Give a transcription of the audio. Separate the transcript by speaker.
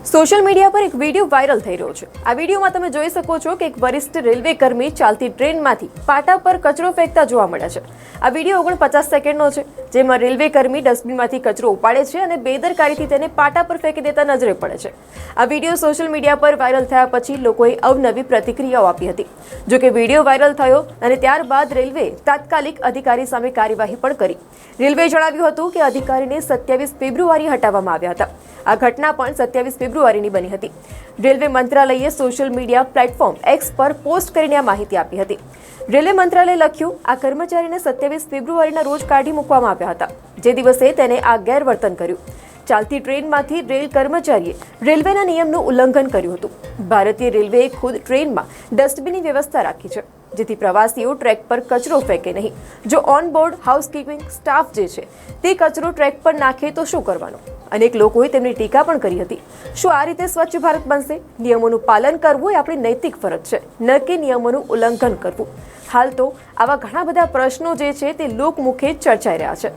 Speaker 1: Social media પર એક video viral થઈ રહ્યો છે। આ વિડીયોમાં તમે જોઈ શકો છો કે એક વરિષ્ઠ રેલવે કર્મી ચાલતી ટ્રેનમાંથી પાટા પર કચરો ફેંકતા જોવા મળ્યા છે। આ વિડીયો 49 સેકન્ડનો છે, જેમાં રેલવે કર્મી ડસ્ટબિનમાંથી કચરો ઉપાડે છે અને બેદરકારીથી તેને પાટા પર ફેંકી દેતા નજરે પડે છે। આ વિડીયો સોશિયલ મીડિયા પર વાયરલ થયા પછી લોકોએ અવનવી પ્રતિક્રિયાઓ આપી હતી। જો કે વિડીયો વાયરલ થયો અને ત્યારબાદ રેલવે તાત્કાલિક અધિકારી સામે કાર્યવાહી પણ કરી। રેલવેએ જણાવ્યું હતું કે અધિકારીને 27 ફેબ્રુઆરીએ હટાવવામાં આવ્યા હતા। આ ઘટના પણ 27 ફેબ્રુઆરીની બની હતી। રેલવે મંત્રાલયે સોશિયલ મીડિયા પ્લેટફોર્મ એક્સ પર પોસ્ટ કરીને આ માહિતી આપી હતી। રેલવે મંત્રાલયે લખ્યું, આ કર્મચારીને 27 ફેબ્રુઆરીના રોજ કાઢી મૂકવામાં આવ્યા હતા, જે દિવસે તેને આ ગેરવર્તન કર્યું। ચાલતી ટ્રેનમાંથી રેલ કર્મચારીએ રેલવેના નિયમનું ઉલ્લંઘન કર્યું હતું। ભારતીય રેલવેએ ખુદ ટ્રેનમાં ડસ્ટબિનની વ્યવસ્થા રાખી છે, જેથી પ્રવાસીઓ ટ્રેક પર કચરો ફેંકે નહીં। જો ઓન બોર્ડ હાઉસકીપિંગ સ્ટાફ જે છે તે કચરો ટ્રેક પર નાખે તો શું કરવાનું? અનેક લોકોએ તેમની ટીકા પણ કરી હતી। શું આ રીતે સ્વચ્છ ભારત બનશે? નિયમોનું પાલન કરવું એ આપણી નૈતિક ફરજ છે, ન કે નિયમોનું ઉલ્લંઘન કરવું। હાલ તો આવા ઘણા બધા પ્રશ્નો જે છે તે લોકમુખે ચર્ચાઈ રહ્યા છે।